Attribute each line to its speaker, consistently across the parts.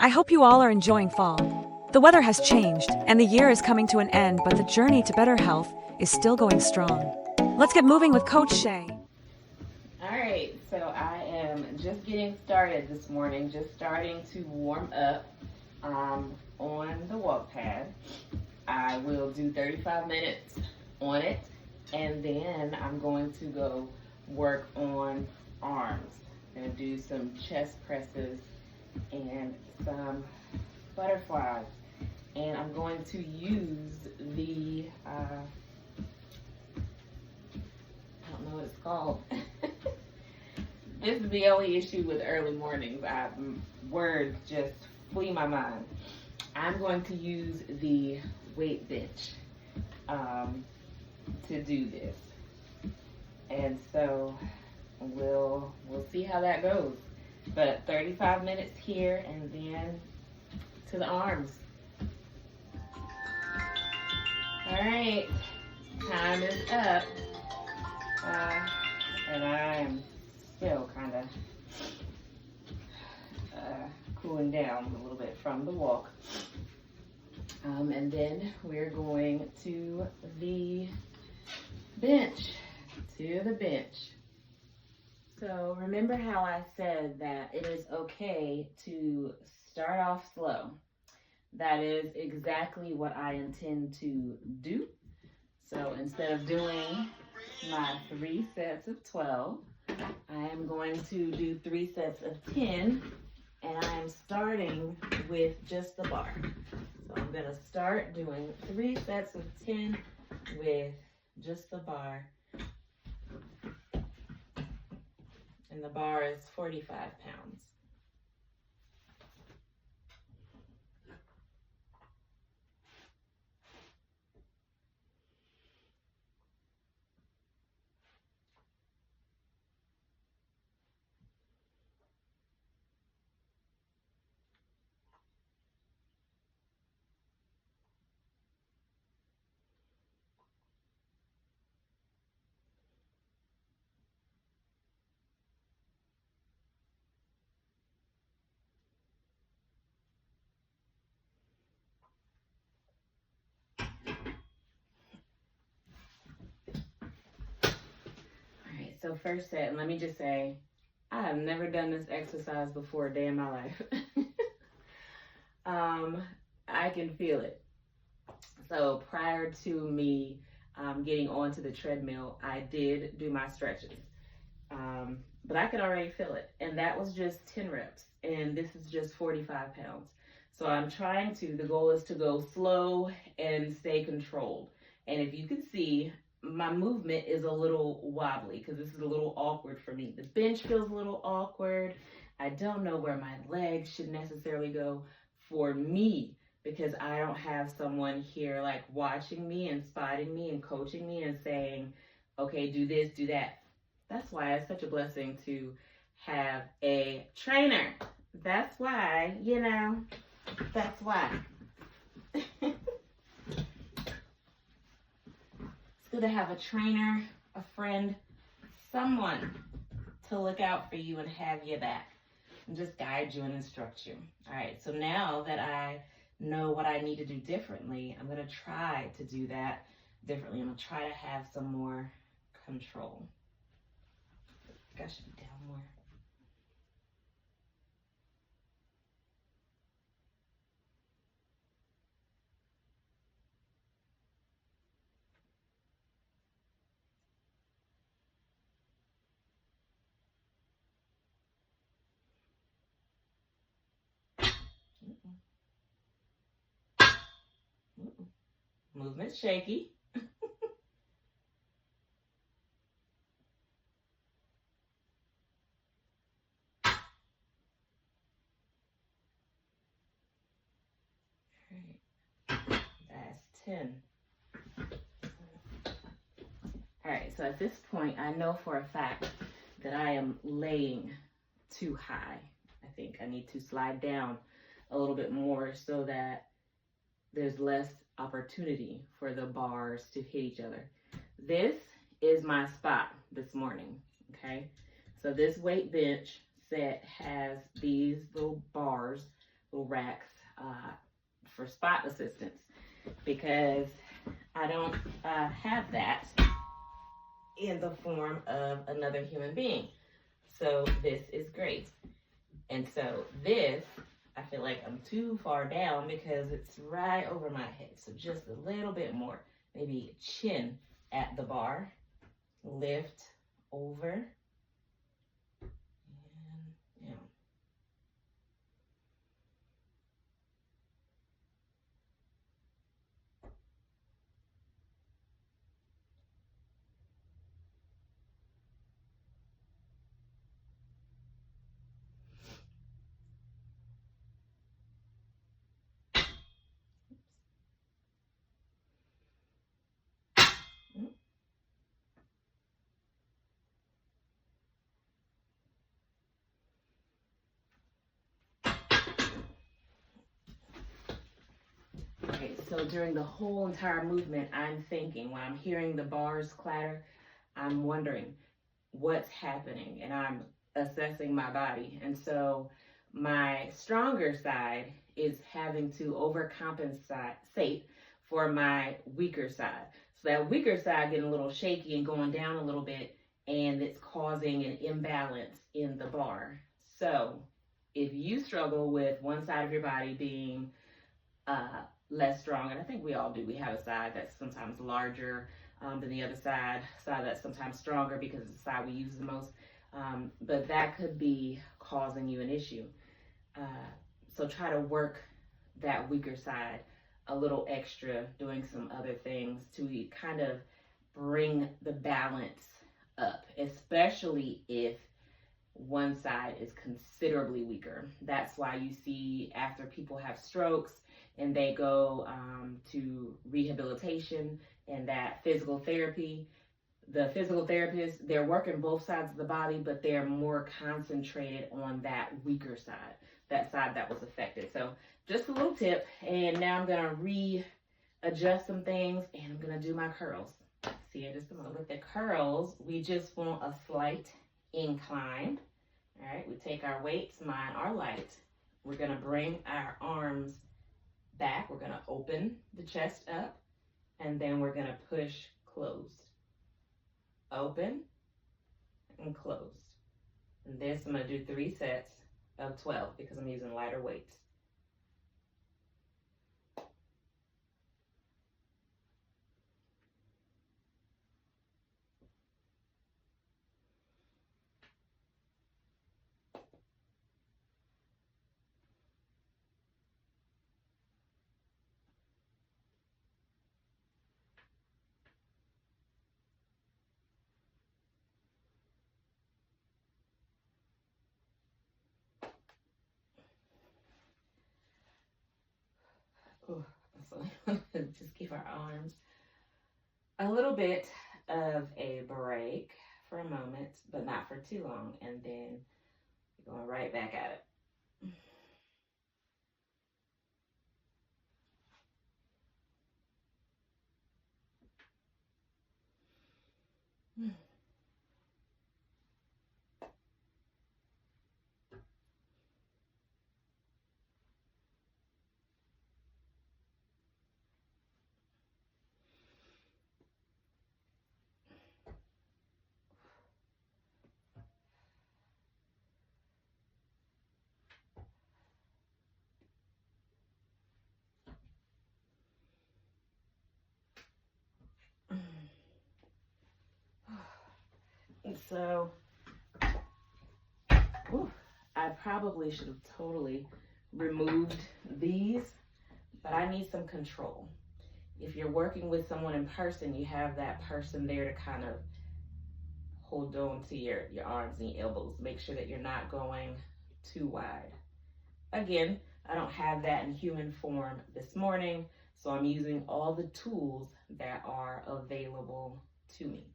Speaker 1: I hope you all are enjoying fall. The weather has changed, and the year is coming to an end, but the journey to better health is still going strong. Let's get moving with Coach Shay.
Speaker 2: All right, so I am just getting started this morning, just starting to warm up on the walk pad. I will do 35 minutes on it, and then I'm going to go work on arms. I'm going to do some chest presses and some butterflies. And I'm going to use the, I don't know what it's called. This is the only issue with early mornings. Words just flee my mind. I'm going to use the weight bench to do this. And so we'll see how that goes. But 35 minutes here and then to the arms. All right, time is up. And I'm still kind of cooling down a little bit from the walk. And then we're going to the bench. So remember how I said that it is okay to start off slow. That is exactly what I intend to do. So instead of doing my 3 sets of 12, I am going to do 3 sets of 10, and I am starting with just the bar. So I'm going to start doing 3 sets of 10 with just the bar. And the bar is 45 pounds. So first set, and let me just say, I have never done this exercise before a day in my life. I can feel it. So prior to me getting onto the treadmill, I did do my stretches. But I could already feel it. And that was just 10 reps. And this is just 45 pounds. So I'm trying to, the goal is to go slow and stay controlled. And if you can see, my movement is a little wobbly because this is a little awkward for me. The bench feels a little awkward. I don't know where my legs should necessarily go for me because I don't have someone here like watching me and spotting me and coaching me and saying, okay, do this, do that. That's why it's such a blessing to have a trainer. That's why, that's why. Good to have a trainer, a friend, someone to look out for you and have your back and just guide you and instruct you. All right, so now that I know what I need to do differently, I'm going to try to do that differently. I'm going to try to have some more control. I think I should be down more. Movement's shaky. That's 10. All right, so at this point, I know for a fact that I am laying too high. I think I need to slide down a little bit more so that there's less opportunity for the bars to hit each other. This is my spot this morning, okay? So this weight bench set has these little bars little racks for spot assistance, because I don't have that in the form of another human being. So this is great. And so this, I feel like I'm too far down because it's right over my head. So just a little bit more, maybe chin at the bar, lift over, and down. Okay, so during the whole entire movement, I'm thinking, when I'm hearing the bars clatter, I'm wondering what's happening, and I'm assessing my body. And so my stronger side is having to overcompensate for my weaker side. So that weaker side getting a little shaky and going down a little bit, and it's causing an imbalance in the bar. So if you struggle with one side of your body being less strong, and I think we all do. We have a side that's sometimes larger than the other side that's sometimes stronger because it's the side we use the most. But that could be causing you an issue. So try to work that weaker side a little extra, doing some other things to kind of bring the balance up, especially if one side is considerably weaker. That's why you see after people have strokes and they go to rehabilitation and that physical therapy, the physical therapists, they're working both sides of the body, but they're more concentrated on that weaker side, that side that was affected. So just a little tip, and now I'm gonna readjust some things, and I'm gonna do my curls. See you in just a moment. With the curls, we just want a slight incline. All right, we take our weights, mine are light. We're gonna bring our arms back. We're gonna open the chest up, and then we're gonna push closed. Open and closed. And this, I'm gonna do 3 sets of 12 because I'm using lighter weights. Oh, so just give our arms a little bit of a break for a moment, but not for too long, and then we're going right back at it. So, I probably should have totally removed these, but I need some control. If you're working with someone in person, you have that person there to kind of hold on to your arms and your elbows. Make sure that you're not going too wide. Again, I don't have that in human form this morning, so I'm using all the tools that are available to me.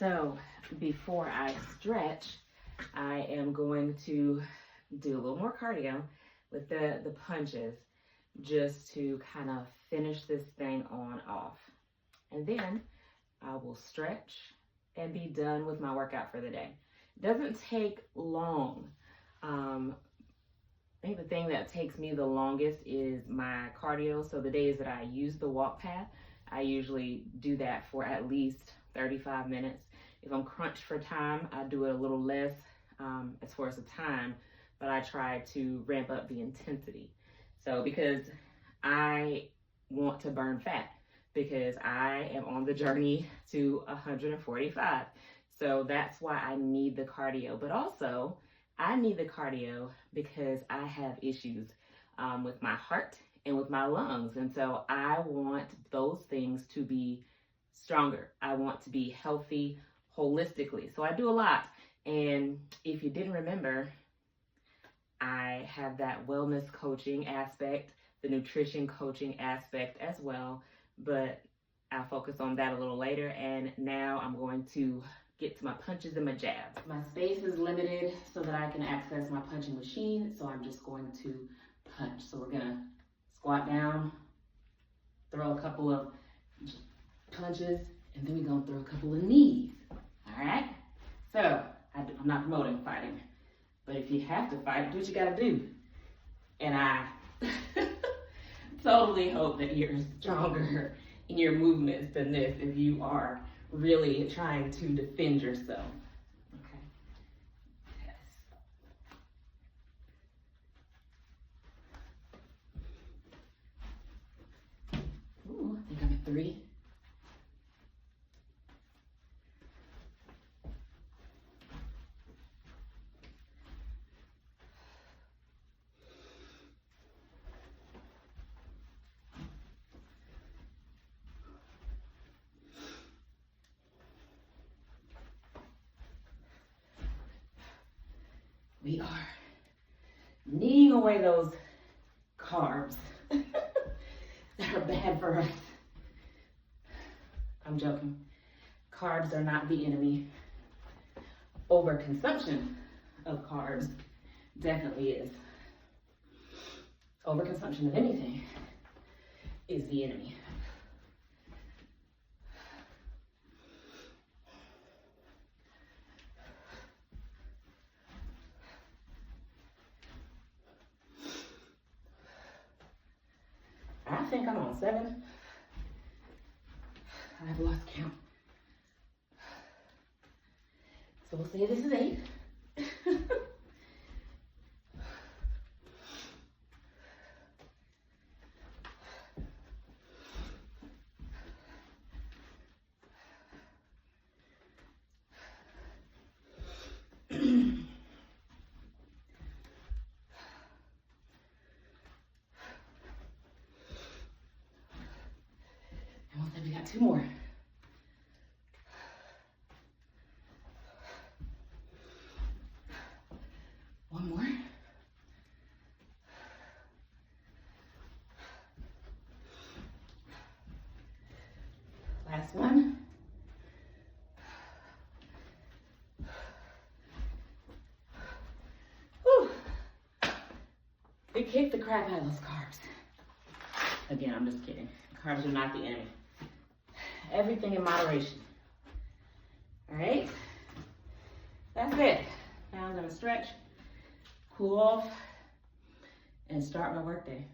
Speaker 2: So before I stretch, I am going to do a little more cardio with the punches just to kind of finish this thing on off. And then I will stretch and be done with my workout for the day. It doesn't take long. I think the thing that takes me the longest is my cardio. So the days that I use the walk path, I usually do that for at least 35 minutes. If I'm crunched for time, I do it a little less as far as the time, but I try to ramp up the intensity. So because I want to burn fat, because I am on the journey to 145. So that's why I need the cardio. But also, I need the cardio because I have issues with my heart and with my lungs. And so I want those things to be stronger. I want to be healthy holistically. So I do a lot. And if you didn't remember, I have that wellness coaching aspect, the nutrition coaching aspect as well, but I'll focus on that a little later. And now I'm going to get to my punches and my jabs. My space is limited so that I can access my punching machine, so I'm just going to punch. So we're gonna squat down, throw a couple of punches, and then we're gonna throw a couple of knees, all right? So, I'm not promoting fighting, but if you have to fight, do what you gotta do. And I totally hope that you're stronger in your movements than this if you are really trying to defend yourself. Okay. Yes. Ooh, I think I'm at 3. We are kneeing away those carbs that are bad for us. I'm joking. Carbs are not the enemy. Overconsumption of carbs definitely is. Overconsumption of anything is the enemy. I think I'm on 7. I've lost count. So we'll say this is 8. We got 2 more. One more. Last one. Whew. We kicked the crap out of those carbs. Again, I'm just kidding. Carbs are not the enemy. Everything in moderation. All right, that's it. Now I'm gonna stretch, cool off, and start my workday.